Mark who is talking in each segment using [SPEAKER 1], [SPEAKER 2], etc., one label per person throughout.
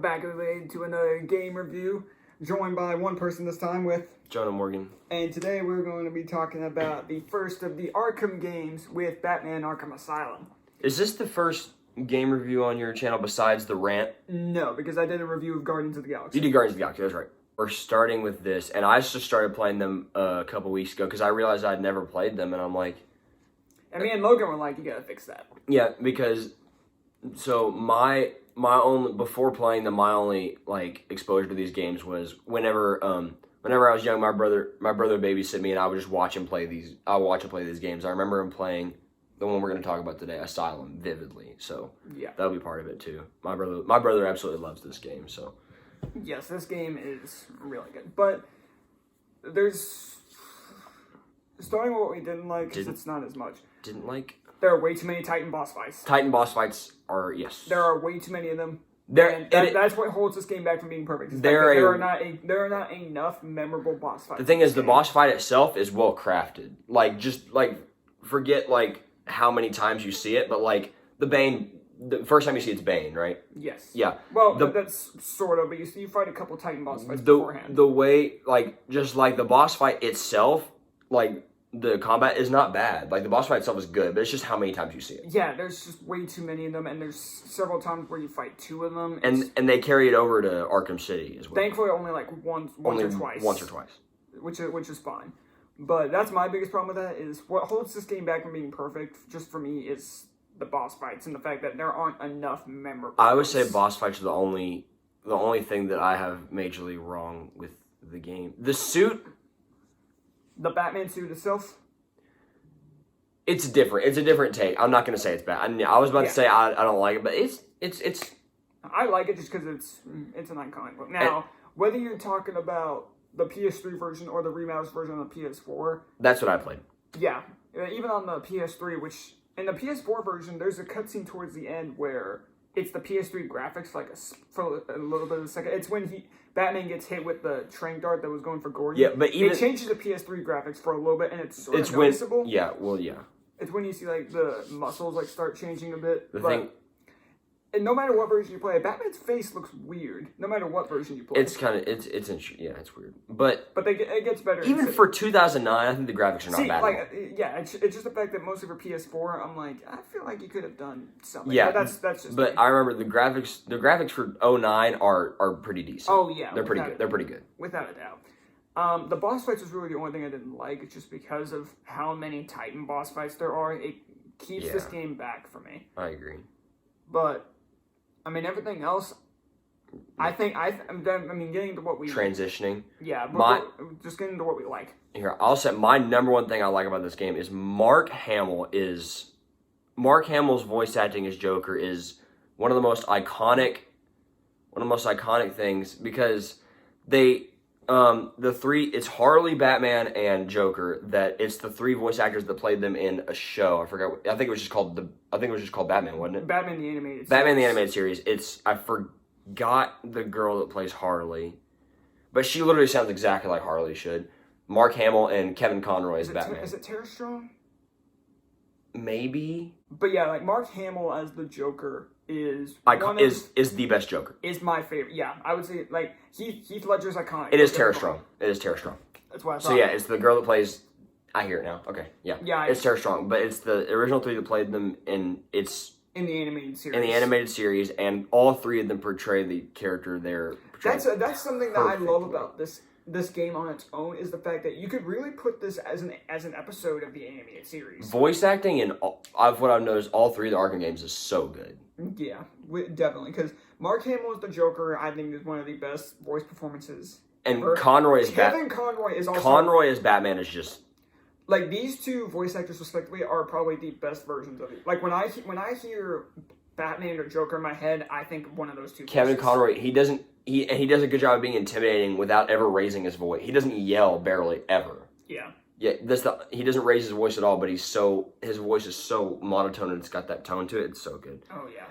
[SPEAKER 1] back related to another game review, joined by one person this time with
[SPEAKER 2] Jonah Morgan.
[SPEAKER 1] And today we're going to be talking about the first of the Arkham games with Batman Arkham Asylum.
[SPEAKER 2] Is this the first game review on your channel besides the rant?
[SPEAKER 1] No, because I did a review of Guardians of the Galaxy.
[SPEAKER 2] You did Guardians of the Galaxy, that's right. We're starting with this, and I just started playing them a couple weeks ago because I realized I'd never played them, and I'm like...
[SPEAKER 1] And me and Logan were like, you gotta fix that.
[SPEAKER 2] Yeah, because... So my only... Before playing them, my only, like, exposure to these games was whenever I was young, my brother would babysit me, and I would just watch him play these... I would watch him play these games. I remember him playing the one we're going to talk about today, Asylum, vividly. So
[SPEAKER 1] yeah,
[SPEAKER 2] that'll be part of it, too. My brother absolutely loves this game, so...
[SPEAKER 1] Yes, this game is really good, but there's... Starting with what we didn't like, because it's not as much.
[SPEAKER 2] Didn't like?
[SPEAKER 1] There are way too many Titan boss fights.
[SPEAKER 2] Titan boss fights are, yes.
[SPEAKER 1] There are way too many of them. That's what holds this game back from being perfect. There are not enough memorable boss fights.
[SPEAKER 2] The thing is, the boss fight itself is well crafted. Like, just, like, forget, like, how many times you see it, but, like, the Bane... The first time you see it's Bane, right?
[SPEAKER 1] Yes.
[SPEAKER 2] Yeah.
[SPEAKER 1] Well, that's sort of, but you fight a couple Titan boss fights beforehand.
[SPEAKER 2] The way, like, just like the boss fight itself, like, the combat is not bad. Like, the boss fight itself is good, but it's just how many times you see it.
[SPEAKER 1] Yeah, there's just way too many of them, and there's several times where you fight two of them.
[SPEAKER 2] And they carry it over to Arkham City as well.
[SPEAKER 1] Thankfully, only like once or twice.
[SPEAKER 2] Once or twice.
[SPEAKER 1] Which is fine. But that's my biggest problem with that, is what holds this game back from being perfect, just for me, is the boss fights and the fact that there aren't enough memorable
[SPEAKER 2] I would say boss fights are the only thing that I have majorly wrong with the game. The suit,
[SPEAKER 1] the Batman suit itself,
[SPEAKER 2] it's different. It's a different take. I'm not gonna say it's bad. I was about to say I don't like it, but it's.
[SPEAKER 1] I like it just because it's an iconic book. Now, whether you're talking about the PS3 version or the remastered version of the PS4,
[SPEAKER 2] that's what I played.
[SPEAKER 1] Yeah, even on the PS3, which. In the PS4 version, there's a cutscene towards the end where it's the PS3 graphics for a little bit of a second. It's when Batman gets hit with the tranq dart that was going for Gordon.
[SPEAKER 2] Yeah, but even...
[SPEAKER 1] It changes the PS3 graphics for a little bit, and it's sort of noticeable.
[SPEAKER 2] Yeah, well, yeah.
[SPEAKER 1] It's when you see, like, the muscles, like, start changing a bit. And no matter what version you play, Batman's face looks weird. No matter what version you play,
[SPEAKER 2] it's kind of it's weird. But
[SPEAKER 1] it gets better.
[SPEAKER 2] Even for 2009, I think the graphics are not bad.
[SPEAKER 1] Like, yeah, it's just the fact that mostly for PS4, I'm like, I feel like you could have done something.
[SPEAKER 2] Yeah,
[SPEAKER 1] but that's just.
[SPEAKER 2] But me. I remember the graphics. The graphics for 2009 are pretty decent.
[SPEAKER 1] Oh yeah,
[SPEAKER 2] they're pretty good. They're pretty good,
[SPEAKER 1] without a doubt. The boss fights was really the only thing I didn't like. It's just because of how many Titan boss fights there are. It keeps this game back for me.
[SPEAKER 2] I agree.
[SPEAKER 1] But. I mean, everything else, I mean, getting into what we...
[SPEAKER 2] Transitioning.
[SPEAKER 1] Yeah, but just getting into what we like.
[SPEAKER 2] Here, I'll say my number one thing I like about this game is Mark Hamill's voice acting as Joker is one of the most iconic things, because it's Harley, Batman, and Joker, that it's the three voice actors that played them in a show. I think it was just called Batman, wasn't it?
[SPEAKER 1] Batman the Animated Series.
[SPEAKER 2] Batman the Animated Series. I forgot the girl that plays Harley, but she literally sounds exactly like Harley should. Mark Hamill and Kevin Conroy as Batman.
[SPEAKER 1] Is it Tara Strong?
[SPEAKER 2] Maybe.
[SPEAKER 1] But yeah, like Mark Hamill as the Joker is
[SPEAKER 2] the best Joker.
[SPEAKER 1] Is my favorite. Yeah, I would say, like, Heath Ledger's iconic.
[SPEAKER 2] It is Tara Strong. That's why I thought.
[SPEAKER 1] So
[SPEAKER 2] yeah, it's the girl that plays... I hear it now. Okay, yeah.
[SPEAKER 1] Yeah.
[SPEAKER 2] It's Tara Strong, but it's the original three that played them, and it's...
[SPEAKER 1] In the animated series.
[SPEAKER 2] In the animated series, and all three of them portray the character they're portraying.
[SPEAKER 1] That's something that I love about this game on its own, is the fact that you could really put this as an episode of the animated series.
[SPEAKER 2] Voice acting in what I've noticed, all three of the Arkham games is so good.
[SPEAKER 1] Yeah, definitely, because Mark Hamill as the Joker, I think, is one of the best voice performances.
[SPEAKER 2] And
[SPEAKER 1] ever.
[SPEAKER 2] Conroy is
[SPEAKER 1] Conroy
[SPEAKER 2] as Batman is just,
[SPEAKER 1] like, these two voice actors respectively are probably the best versions of it. Like, when I hear Batman or Joker in my head, I think one of those two.
[SPEAKER 2] Kevin Conroy, he does a good job of being intimidating without ever raising his voice. He doesn't yell barely ever.
[SPEAKER 1] Yeah.
[SPEAKER 2] Yeah, he doesn't raise his voice at all, but his voice is so monotone and it's got that tone to it. It's so good.
[SPEAKER 1] Oh yeah.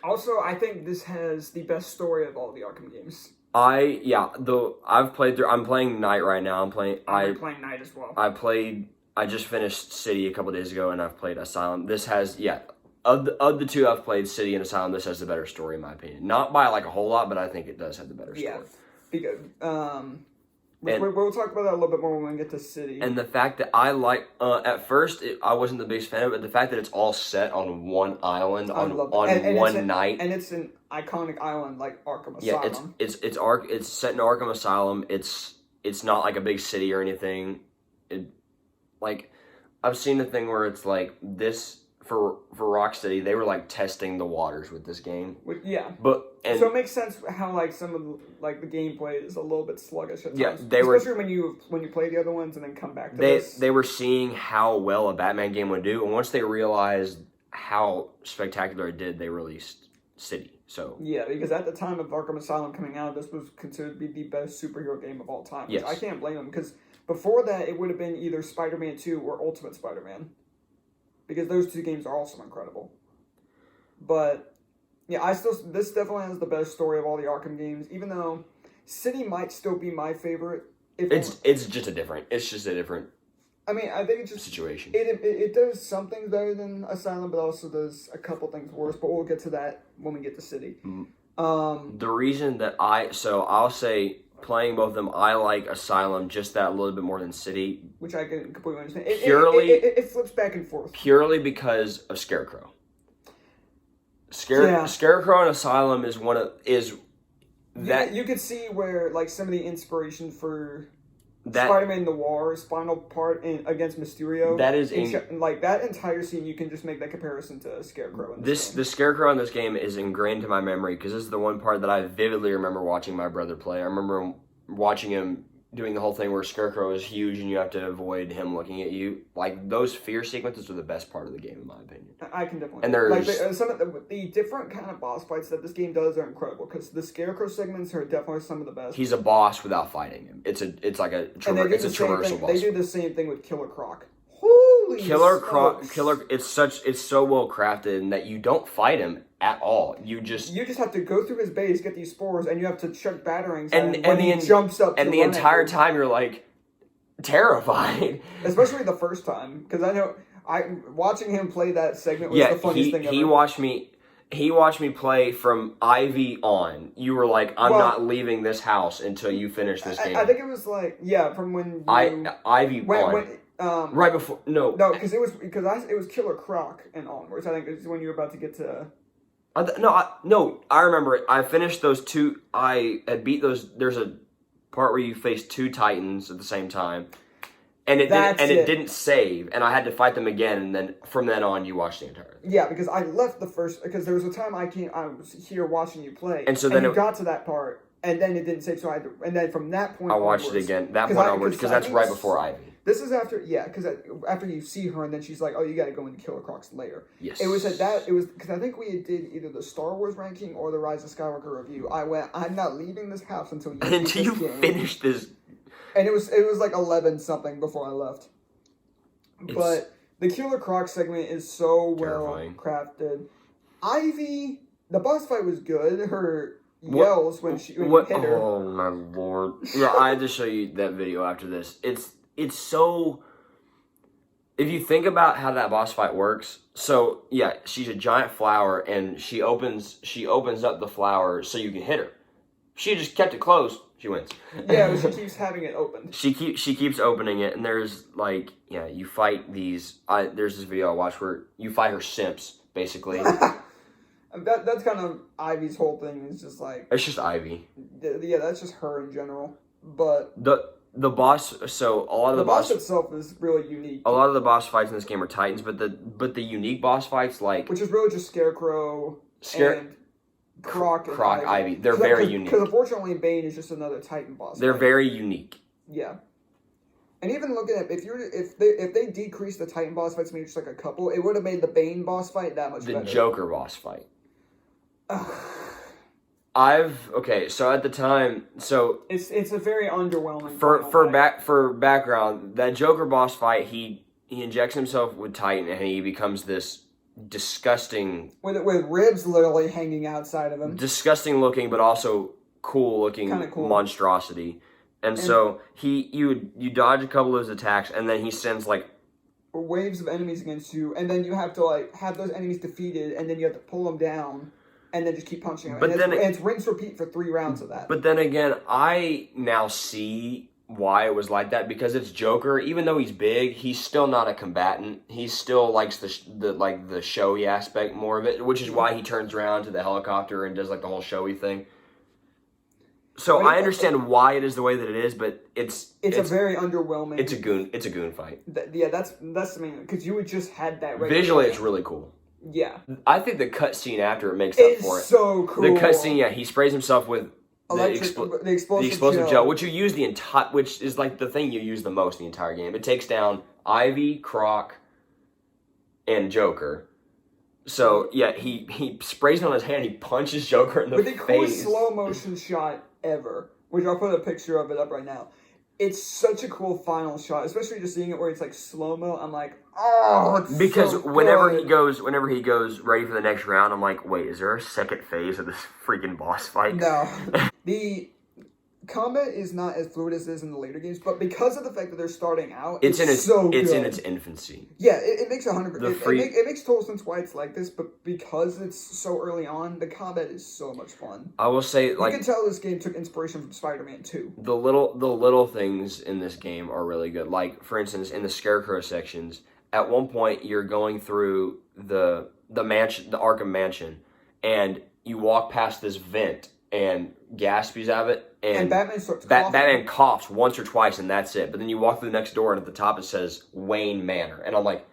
[SPEAKER 1] Also, I think this has the best story of all the Arkham games.
[SPEAKER 2] I've played through. I'm playing Night right now. I'm playing
[SPEAKER 1] Night as well.
[SPEAKER 2] I just finished City a couple days ago, and I've played Asylum. This has of the two I've played, City and Asylum, this has the better story in my opinion. Not by like a whole lot, but I think it does have the better story.
[SPEAKER 1] Yeah, because we'll talk about that a little bit more when we get to City.
[SPEAKER 2] And the fact that I like, at first, I wasn't the biggest fan of it, but the fact that it's all set on one island, on one night.
[SPEAKER 1] And it's an iconic island like Arkham Asylum.
[SPEAKER 2] Yeah, it's set in Arkham Asylum. It's not like a big city or anything. Like, I've seen the thing where it's like this, for Rocksteady, they were like testing the waters with this game.
[SPEAKER 1] Yeah.
[SPEAKER 2] So
[SPEAKER 1] it makes sense how like some of the gameplay is a little bit sluggish at times.
[SPEAKER 2] Yeah,
[SPEAKER 1] especially when you play the other ones and then come back to this.
[SPEAKER 2] They were seeing how well a Batman game would do, and once they realized how spectacular it did, they released City. So
[SPEAKER 1] yeah, because at the time of Arkham Asylum coming out, this was considered to be the best superhero game of all time. Yes. I can't blame them, because before that it would have been either Spider-Man 2 or Ultimate Spider-Man. Because those two games are also incredible. But yeah, this definitely has the best story of all the Arkham games. Even though City might still be my favorite.
[SPEAKER 2] It's just a different.
[SPEAKER 1] I mean, I think it's just
[SPEAKER 2] situation.
[SPEAKER 1] It does some things better than Asylum, but also does a couple things worse. But we'll get to that when we get to City.
[SPEAKER 2] The reason that I'll say, playing both of them, I like Asylum just that little bit more than City.
[SPEAKER 1] Which I can completely understand. It flips back and forth.
[SPEAKER 2] Purely because of Scarecrow. Scarecrow and Asylum
[SPEAKER 1] You could see where like some of the inspiration for Spider-Man Noir's final part against Mysterio.
[SPEAKER 2] That is
[SPEAKER 1] like that entire scene. You can just make that comparison to Scarecrow.
[SPEAKER 2] The Scarecrow in this game is ingrained to my memory because this is the one part that I vividly remember watching my brother play. I remember watching him doing the whole thing where Scarecrow is huge and you have to avoid him looking at you. Like, those fear sequences are the best part of the game, in my opinion.
[SPEAKER 1] I can definitely.
[SPEAKER 2] And there's
[SPEAKER 1] like some of the different kind of boss fights that this game does are incredible, because the Scarecrow segments are definitely some of the best.
[SPEAKER 2] He's a boss without fighting him. It's a traversal boss.
[SPEAKER 1] They do the same thing with Killer Croc. Holy
[SPEAKER 2] Killer Croc, it's so well crafted in that you don't fight him at all. You just
[SPEAKER 1] have to go through his base, get these spores, and you have to chuck batarangs.
[SPEAKER 2] And he jumps up, and the entire time you're like terrified.
[SPEAKER 1] Especially the first time, because watching him play that segment was the funniest thing ever.
[SPEAKER 2] He watched me play from Ivy on. You were like, I'm not leaving this house until you finish this game.
[SPEAKER 1] I think it was like, from when
[SPEAKER 2] Ivy on. Right before
[SPEAKER 1] because it was Killer Croc and onwards. I think it's when you were about to get to.
[SPEAKER 2] I remember it. I finished those two. I had beat those. There's a part where you face two Titans at the same time, and it didn't save, and I had to fight them again. And then from then on, you watched the entire thing.
[SPEAKER 1] Yeah, because I left because there was a time I was here watching you play,
[SPEAKER 2] and so then
[SPEAKER 1] you got to that part, and then it didn't save. So and then from that point,
[SPEAKER 2] I watched it again. That point onwards, because that's right before Ivy.
[SPEAKER 1] This is after, because after you see her, and then she's like, "Oh, you got to go into Killer Croc's lair."
[SPEAKER 2] Yes.
[SPEAKER 1] It was because I think we did either the Star Wars ranking or the Rise of Skywalker review. I went, "I'm not leaving this house until you
[SPEAKER 2] finish this."
[SPEAKER 1] And it was like 11 something before I left. But the Killer Croc segment is so well crafted. Ivy, the boss fight was good. Her yells when you hit her.
[SPEAKER 2] Oh my lord! Yeah, I had to show you that video after this. It's so. If you think about how that boss fight works, so yeah, she's a giant flower, and she opens up the flower so you can hit her. She just kept it closed. She wins.
[SPEAKER 1] Yeah, but she keeps having it open.
[SPEAKER 2] She keeps opening it, and there's like you fight these. There's this video I watched where you fight her simps basically.
[SPEAKER 1] That's kind of Ivy's whole thing. Is just like
[SPEAKER 2] it's just Ivy.
[SPEAKER 1] Yeah, that's just her in general. But
[SPEAKER 2] the boss. So a lot of the boss
[SPEAKER 1] itself is really unique.
[SPEAKER 2] A lot of the boss fights in this game are Titans, but the unique boss fights, like,
[SPEAKER 1] which is really just Scarecrow and Croc and
[SPEAKER 2] Ivy. They're very unique.
[SPEAKER 1] Because unfortunately, Bane is just another Titan boss.
[SPEAKER 2] They're very unique.
[SPEAKER 1] Yeah. And even looking at if they decreased the Titan boss fights, maybe just like a couple, it would have made the Bane boss fight that much better.
[SPEAKER 2] The Joker boss fight. So at the time,
[SPEAKER 1] it's a very underwhelming
[SPEAKER 2] for background, that Joker boss fight, he injects himself with Titan and he becomes this disgusting
[SPEAKER 1] with ribs literally hanging outside of him.
[SPEAKER 2] Disgusting looking, but also cool looking monstrosity. And so you dodge a couple of his attacks, and then he sends like
[SPEAKER 1] waves of enemies against you, and then you have to like have those enemies defeated, and then you have to pull them down, and then just keep punching them.
[SPEAKER 2] But
[SPEAKER 1] and
[SPEAKER 2] then
[SPEAKER 1] it's rinse repeat for 3 rounds of that.
[SPEAKER 2] But then again, I now see why it was like that, because it's Joker. Even though he's big, he's still not a combatant. He still likes the showy aspect more of it, which is why he turns around to the helicopter and does like the whole showy thing. So I understand why it is the way that it is, but it's
[SPEAKER 1] a very underwhelming.
[SPEAKER 2] It's a goon fight.
[SPEAKER 1] That's the main, because you would just had that
[SPEAKER 2] visually. It's really cool.
[SPEAKER 1] Yeah,
[SPEAKER 2] I think the cutscene after it makes up for it.
[SPEAKER 1] It's so cool.
[SPEAKER 2] The cutscene, yeah, he sprays himself with
[SPEAKER 1] the
[SPEAKER 2] explosive gel, which you use which is like the thing you use the most in the entire game. It takes down Ivy, Croc, and Joker. So yeah, he sprays it on his hand. He punches Joker in the face.
[SPEAKER 1] With the coolest slow motion shot ever, which I'll put a picture of it up right now. It's such a cool final shot, especially just seeing it where it's like slow mo. I'm like, oh, it's
[SPEAKER 2] because
[SPEAKER 1] so
[SPEAKER 2] whenever
[SPEAKER 1] good.
[SPEAKER 2] he goes ready for the next round, I'm like, wait, is there a second phase of this freaking boss fight?
[SPEAKER 1] No, the combat is not as fluid as it is in the later games, but because of the fact that they're starting out, it's in its
[SPEAKER 2] infancy.
[SPEAKER 1] Yeah, it makes 100%. It makes total sense why it's like this, but because it's so early on, the combat is so much fun.
[SPEAKER 2] I will say,
[SPEAKER 1] you can tell this game took inspiration from Spider-Man 2.
[SPEAKER 2] The little things in this game are really good. Like, for instance, in the Scarecrow sections, at one point you're going through the mansion, the Arkham Mansion, and you walk past this vent, and gas spews out of it, and
[SPEAKER 1] Batman starts coughing.
[SPEAKER 2] Batman coughs once or twice, and that's it. But then you walk through the next door, and at the top it says Wayne Manor, and I'm like,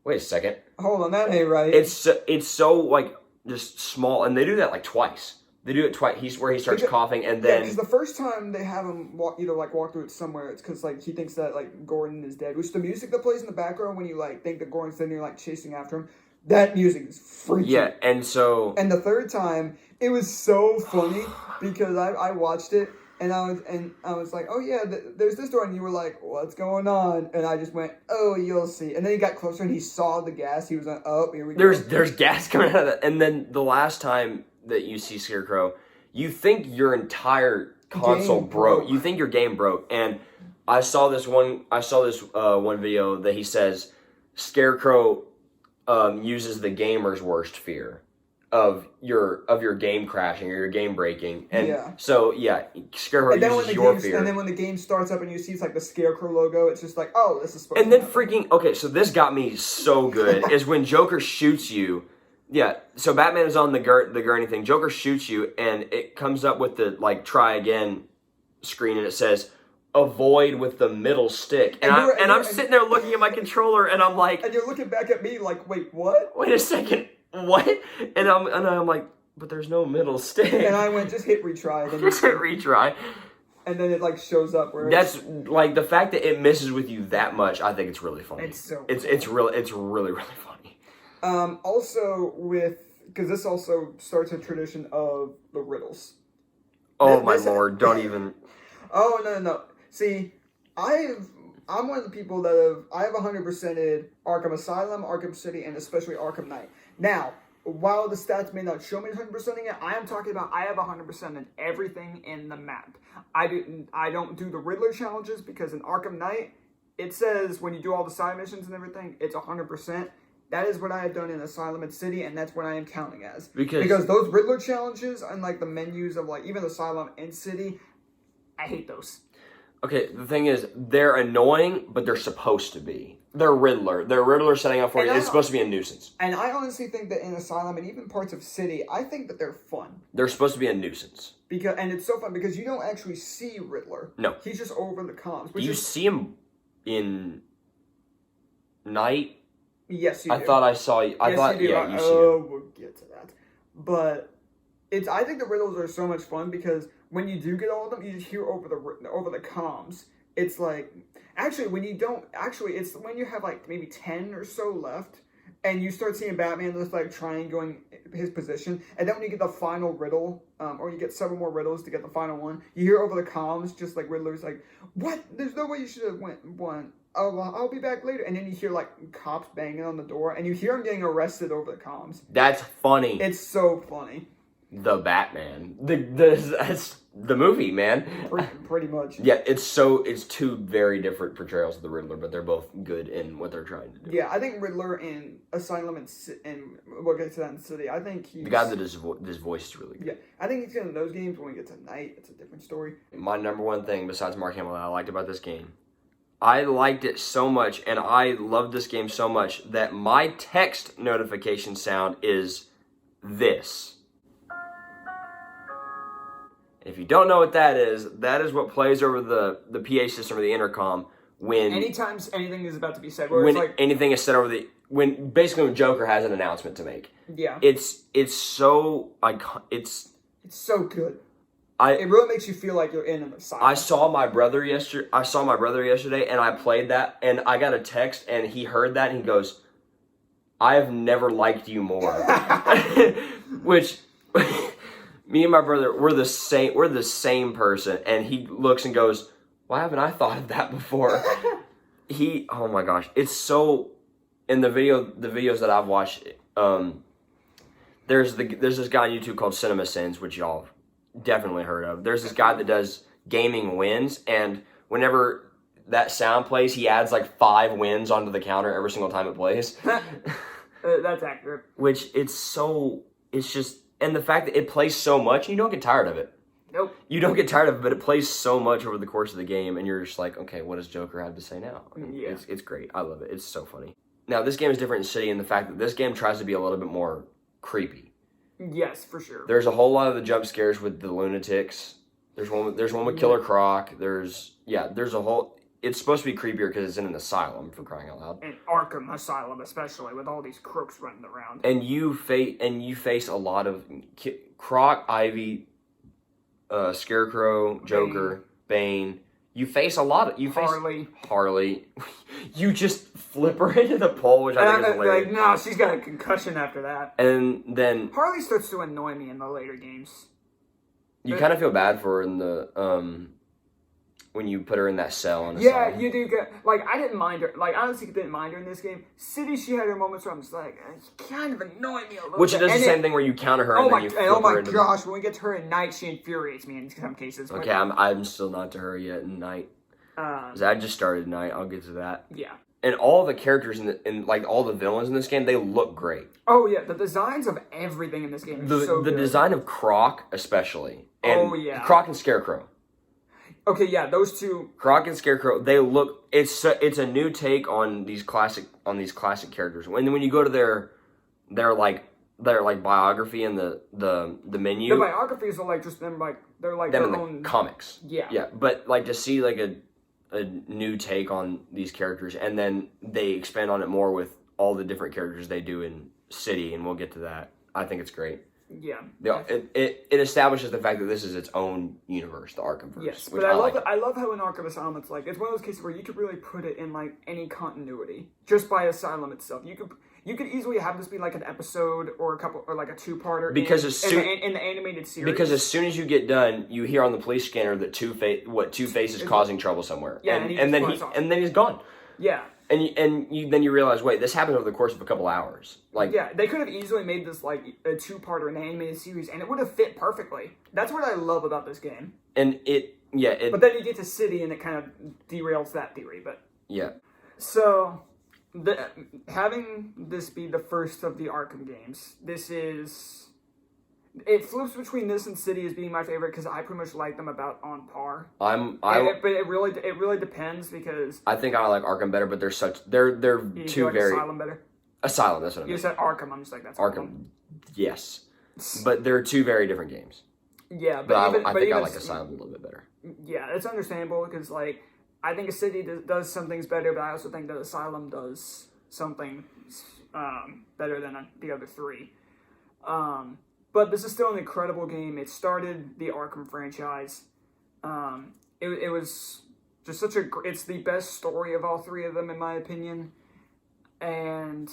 [SPEAKER 2] wait a second,
[SPEAKER 1] hold on, that ain't right.
[SPEAKER 2] It's so like just small, and they do that like twice. They do it twice. He starts coughing, and then
[SPEAKER 1] because the first time they have him walk through it somewhere, it's because like he thinks that like Gordon is dead. Which the music that plays in the background when you like think that Gordon's dead, and you're like chasing after him. That music is freaky.
[SPEAKER 2] Yeah, and
[SPEAKER 1] the third time, it was so funny because I watched it and I was like, oh yeah, there's this door, and you were like, what's going on? And I just went, oh, you'll see. And then he got closer and he saw the gas. He was like, oh, here we go.
[SPEAKER 2] There's gas coming out of that. And then the last time that you see Scarecrow, you think your entire console broke. You think your game broke. And I saw this one video that he says Scarecrow uses the gamer's worst fear of your game crashing or your game breaking, and so Scarecrow uses your fear.
[SPEAKER 1] And then when the game starts up and you see it's like the Scarecrow logo, it's just like, oh, this is supposed.
[SPEAKER 2] And then freaking so this got me so good is when Joker shoots you. Yeah, so Batman is on the gurney thing. Joker shoots you, and it comes up with the like try again screen, and it says avoid with the middle stick, and I'm sitting there looking at my controller, and I'm like,
[SPEAKER 1] and you're looking back at me like, wait, what?
[SPEAKER 2] Wait a second, what? And I'm like, but there's no middle stick.
[SPEAKER 1] And I went, just hit retry. Then
[SPEAKER 2] just hit retry.
[SPEAKER 1] And then it like shows up where
[SPEAKER 2] that's like the fact that it messes with you that much. I think it's really funny.
[SPEAKER 1] It's so cool.
[SPEAKER 2] It's really funny.
[SPEAKER 1] Also because this also starts a tradition of the riddles.
[SPEAKER 2] Oh my lord! Don't even.
[SPEAKER 1] Oh no. See, I'm one of the people that I have 100%ed Arkham Asylum, Arkham City, and especially Arkham Knight. Now, while the stats may not show me 100%ing it, I am talking about I have 100%ed everything in the map. I don't do the Riddler challenges because in Arkham Knight, it says when you do all the side missions and everything, it's 100%. That is what I have done in Asylum and City, and that's what I am counting as. Because those Riddler challenges and like the menus of like even Asylum and City, I hate those.
[SPEAKER 2] Okay, the thing is, they're annoying, but they're supposed to be. They're Riddler. They're Riddler setting up for you. It's supposed to be a nuisance.
[SPEAKER 1] And I honestly think that in Asylum and even parts of City, I think that they're fun.
[SPEAKER 2] They're supposed to be a nuisance.
[SPEAKER 1] And it's so fun because you don't actually see Riddler.
[SPEAKER 2] No.
[SPEAKER 1] He's just over the comms.
[SPEAKER 2] Do you see him in Night?
[SPEAKER 1] Yes, you do.
[SPEAKER 2] I thought I saw you.
[SPEAKER 1] You see him.
[SPEAKER 2] We'll
[SPEAKER 1] get to that. But I think the riddles are so much fun because when you do get all of them, you just hear over the comms. It's like, actually, it's when you have like maybe 10 or so left, and you start seeing Batman just like triangling his position, and then when you get the final riddle, or you get several more riddles to get the final one, you hear over the comms just like Riddler's like, what? There's no way you should have won. Oh, I'll be back later. And then you hear like cops banging on the door, and you hear him getting arrested over the comms.
[SPEAKER 2] That's funny.
[SPEAKER 1] It's so funny.
[SPEAKER 2] the Batman. That's the movie, man.
[SPEAKER 1] Pretty much.
[SPEAKER 2] Yeah, it's two very different portrayals of the Riddler, but they're both good in what they're trying to do.
[SPEAKER 1] Yeah, I think Riddler in Asylum and we'll get to that in City. I think he's...
[SPEAKER 2] The guy that his voice is really good.
[SPEAKER 1] Yeah, I think he's good in those games. When we get to Night, it's a different story.
[SPEAKER 2] My number one thing besides Mark Hamill that I liked about this game, I liked it so much, and I loved this game so much that my text notification sound is this. If you don't know what that is what plays over the PA system or the intercom when...
[SPEAKER 1] Anytime anything is about to be said.
[SPEAKER 2] When anything is said over the... When Joker has an announcement to make.
[SPEAKER 1] Yeah.
[SPEAKER 2] It's so... It's
[SPEAKER 1] so good. It really makes you feel like you're in an asylum.
[SPEAKER 2] I saw my brother yesterday, and I played that, and I got a text, and he heard that, and he goes, "I have never liked you more." Which, me and my brother, we're the same person, and he looks and goes, "Why haven't I thought of that before?" Oh my gosh, it's so. In the videos that I've watched, there's this guy on YouTube called Cinema Sins, which y'all definitely heard of. There's this guy that does gaming wins, and whenever that sound plays, he adds like 5 wins onto the counter every single time it plays.
[SPEAKER 1] That's accurate.
[SPEAKER 2] Which it's just, and the fact that it plays so much, you don't get tired of it.
[SPEAKER 1] Nope.
[SPEAKER 2] You don't get tired of it, but it plays so much over the course of the game, and you're just like, okay, what does Joker have to say now? I mean,
[SPEAKER 1] yeah.
[SPEAKER 2] It's great. I love it. It's so funny. Now, this game is different in City in the fact that this game tries to be a little bit more creepy.
[SPEAKER 1] Yes, for sure.
[SPEAKER 2] There's a whole lot of the jump scares with the lunatics. There's one with Killer Croc. There's a whole... It's supposed to be creepier because it's in an asylum, for crying out loud.
[SPEAKER 1] And Arkham Asylum, especially, with all these crooks running around.
[SPEAKER 2] And you face a lot of Croc, Ivy, Scarecrow, Joker, Bane. You face a lot of... Harley. You just flip her into the pole, which I think is hilarious.
[SPEAKER 1] Like, no, she's got a concussion after that.
[SPEAKER 2] And then...
[SPEAKER 1] Harley starts to annoy me in the later games.
[SPEAKER 2] You kind of feel bad for her in the... when you put her in that cell.
[SPEAKER 1] Yeah, you do get... Like, I didn't mind her. Like, honestly, didn't mind her in this game. City, she had her moments where I'm just like, she kind of annoyed me a little
[SPEAKER 2] Which
[SPEAKER 1] bit.
[SPEAKER 2] Which does the same thing where you counter her and then you flip her.
[SPEAKER 1] Oh my gosh, when we get to her at night, she infuriates me in some cases.
[SPEAKER 2] Okay, I'm still not to her yet in night. I just started night. I'll get to that.
[SPEAKER 1] Yeah.
[SPEAKER 2] And all the characters and like all the villains in this game, they look great.
[SPEAKER 1] Oh yeah, the designs of everything in this game are so good.
[SPEAKER 2] The design of Croc, especially. And Croc and Scarecrow.
[SPEAKER 1] Okay, yeah, those two.
[SPEAKER 2] Croc and Scarecrow, they look. It's a new take on these classic characters. When you go to their biography and the menu.
[SPEAKER 1] The biographies are like just them they're like
[SPEAKER 2] them
[SPEAKER 1] their
[SPEAKER 2] in
[SPEAKER 1] own
[SPEAKER 2] the comics.
[SPEAKER 1] Yeah.
[SPEAKER 2] Yeah, but like to see like a new take on these characters, and then they expand on it more with all the different characters they do in City, and we'll get to that. I think it's great.
[SPEAKER 1] Yeah.
[SPEAKER 2] It establishes the fact that this is its own universe, the Arkhamverse.
[SPEAKER 1] Yes, but I love how in Arkham Asylum it's like, it's one of those cases where you could really put it in like any continuity just by Asylum itself. You could easily have this be like an episode or a couple or like a 2-parter in the animated series.
[SPEAKER 2] Because as soon as you get done, you hear on the police scanner that Two-Face is causing trouble somewhere.
[SPEAKER 1] Yeah,
[SPEAKER 2] and then he's gone.
[SPEAKER 1] Yeah.
[SPEAKER 2] And then you realize, wait, this happened over the course of a couple hours. Like,
[SPEAKER 1] yeah, they could have easily made this like a 2-parter in the animated series, and it would have fit perfectly. That's what I love about this game.
[SPEAKER 2] And
[SPEAKER 1] but then you get to City, and it kind of derails that theory. But
[SPEAKER 2] yeah.
[SPEAKER 1] So, having this be the first of the Arkham games, it flips between this and City as being my favorite because I pretty much like them about on par. But it really depends because
[SPEAKER 2] I think I like Arkham better, but they're two
[SPEAKER 1] like
[SPEAKER 2] very
[SPEAKER 1] Asylum better.
[SPEAKER 2] Asylum, that's what I mean.
[SPEAKER 1] You said Arkham, I'm just like that's
[SPEAKER 2] Arkham. Yes, but they're two very different games.
[SPEAKER 1] Yeah,
[SPEAKER 2] but I think I like Asylum a little bit better.
[SPEAKER 1] Yeah, it's understandable because like I think City does some things better, but I also think that Asylum does something better than the other 3. But this is still an incredible game. It started the Arkham franchise. It was just it's the best story of all 3 of them, in my opinion. And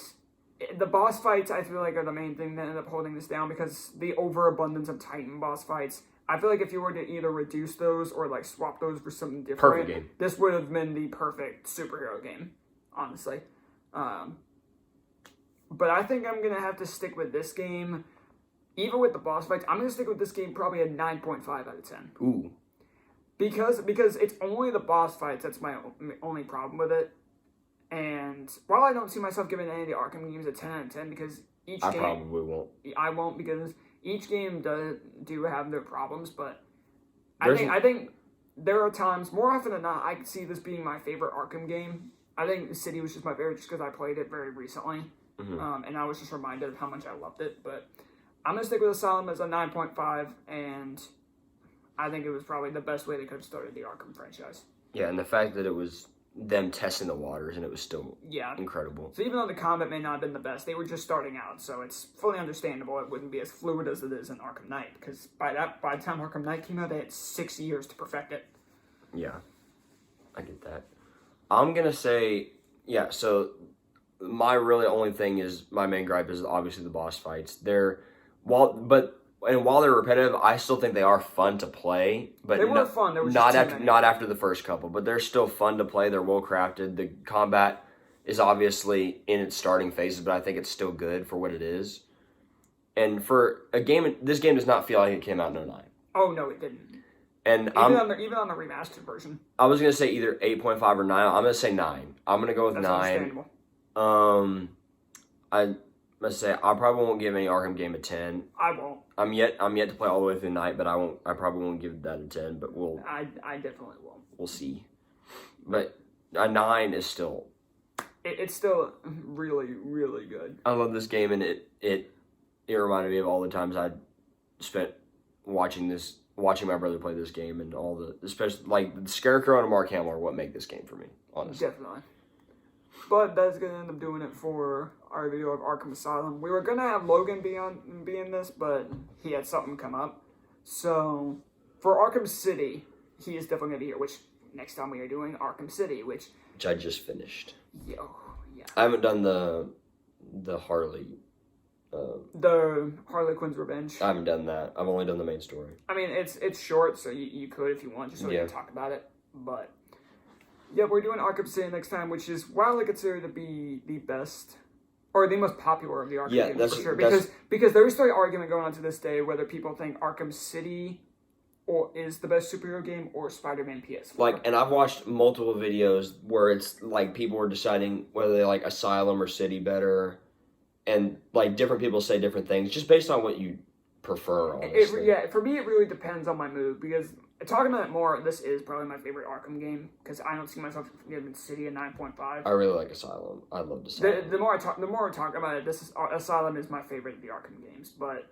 [SPEAKER 1] the boss fights, I feel like, are the main thing that ended up holding this down because the overabundance of Titan boss fights. I feel like if you were to either reduce those or like swap those for something different,
[SPEAKER 2] perfect game.
[SPEAKER 1] This would have been the perfect superhero game, honestly. But I think I'm gonna have to stick with this game. even with the boss fights, I'm gonna stick with this game probably a 9.5 out of 10.
[SPEAKER 2] Ooh.
[SPEAKER 1] Because it's only the boss fights that's my only problem with it. And while I don't see myself giving any of the Arkham games a 10 out of 10, because each game...
[SPEAKER 2] I probably won't.
[SPEAKER 1] I won't, because each game do have their problems, but I think there are times, more often than not, I could see this being my favorite Arkham game. I think City was just my favorite just because I played it very recently, and I was just reminded of how much I loved it. But I'm going to stick with Asylum as a 9.5, and I think it was probably the best way they could have started the Arkham franchise.
[SPEAKER 2] Yeah, and the fact that it was them testing the waters and it was still incredible.
[SPEAKER 1] So even though the combat may not have been the best, they were just starting out, so it's fully understandable it wouldn't be as fluid as it is in Arkham Knight, because by the time Arkham Knight came out, they had 6 years to perfect it.
[SPEAKER 2] Yeah, I get that. I'm gonna say, yeah, so my really only thing is, my main gripe is obviously the boss fights. While they're repetitive, I still think they are fun to play. But
[SPEAKER 1] they were fun. There was
[SPEAKER 2] not after the first couple, but they're still fun to play. They're well crafted. The combat is obviously in its starting phases, but I think it's still good for what it is. And for a game, this game does not feel like it came out in 2009.
[SPEAKER 1] Oh no, it didn't.
[SPEAKER 2] And
[SPEAKER 1] even on the remastered version.
[SPEAKER 2] I was gonna say either 8.5 or 9. I'm gonna say 9. I'm gonna go with 9.
[SPEAKER 1] Understandable.
[SPEAKER 2] Let's say I probably won't give any Arkham game a 10.
[SPEAKER 1] I won't.
[SPEAKER 2] I'm yet to play all the way through Night, but I probably won't give that a 10. But
[SPEAKER 1] I definitely will.
[SPEAKER 2] We'll see. But a 9 is still.
[SPEAKER 1] It's still really, really good.
[SPEAKER 2] I love this game, and it reminded me of all the times I spent watching my brother play this game, and all the, especially like the Scarecrow and Mark Hamill are what make this game for me, honestly.
[SPEAKER 1] Definitely. But that's gonna end up doing it for our video of Arkham Asylum. We were gonna have Logan be in this, but he had something come up. So for Arkham City, he is definitely gonna be here. Which next time we are doing Arkham City, which
[SPEAKER 2] I just finished.
[SPEAKER 1] Yeah.
[SPEAKER 2] I haven't done the Harley.
[SPEAKER 1] The Harley Quinn's Revenge.
[SPEAKER 2] I haven't done that. I've only done the main story.
[SPEAKER 1] I mean, it's short, so you could if you want, just so we can talk about it. But yeah, we're doing Arkham City next time, which is widely considered to be the best or the most popular of the Arkham games for sure. Because there is still an argument going on to this day whether people think Arkham City is the best superhero game or Spider-Man PS4.
[SPEAKER 2] And I've watched multiple videos where it's like people were deciding whether they like Asylum or City better. And, different people say different things, just based on what you prefer, honestly.
[SPEAKER 1] For me, it really depends on my mood, because talking about it more, this is probably my favorite Arkham game, because I don't see myself giving City a 9.5.
[SPEAKER 2] I really like Asylum. I love Asylum.
[SPEAKER 1] The more I talk about it, Asylum is my favorite of the Arkham games, but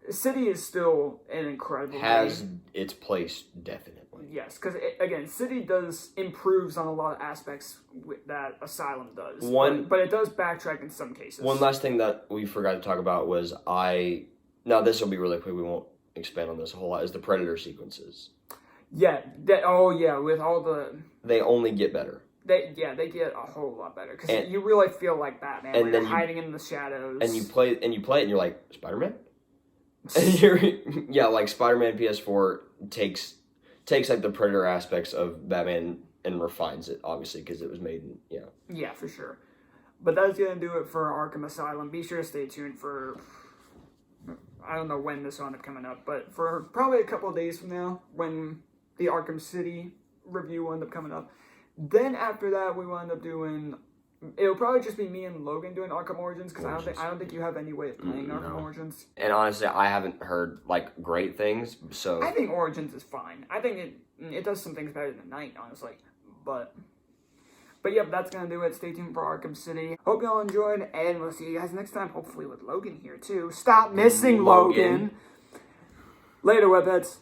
[SPEAKER 1] City is still an incredible game.
[SPEAKER 2] Has its place, definitely.
[SPEAKER 1] Yes, because, again, City improves on a lot of aspects that Asylum does. But it does backtrack in some cases.
[SPEAKER 2] One last thing that we forgot to talk about was now this will be really quick, we won't expand on this a whole lot, is the Predator sequences.
[SPEAKER 1] Yeah, with all the...
[SPEAKER 2] They only get better.
[SPEAKER 1] They get a whole lot better, because you really feel like Batman, and you're hiding in the shadows.
[SPEAKER 2] And you play it, and you're like, Spider-Man? And you're, Spider-Man PS4 takes the Predator aspects of Batman and refines it, obviously, because it was made in,
[SPEAKER 1] Yeah, for sure. But that's going to do it for Arkham Asylum. Be sure to stay tuned for, I don't know when this will end up coming up, but for probably a couple of days from now, when the Arkham City review will end up coming up. Then after that, we will end up doing... It'll probably just be me and Logan doing Arkham Origins, because I don't think you have any way of playing Arkham Origins.
[SPEAKER 2] And honestly, I haven't heard great things, so
[SPEAKER 1] I think Origins is fine. I think it does some things better than Night, honestly. But yep, that's gonna do it. Stay tuned for Arkham City. Hope y'all enjoyed, and we'll see you guys next time. Hopefully with Logan here too. Stop missing Logan. Later, webheads.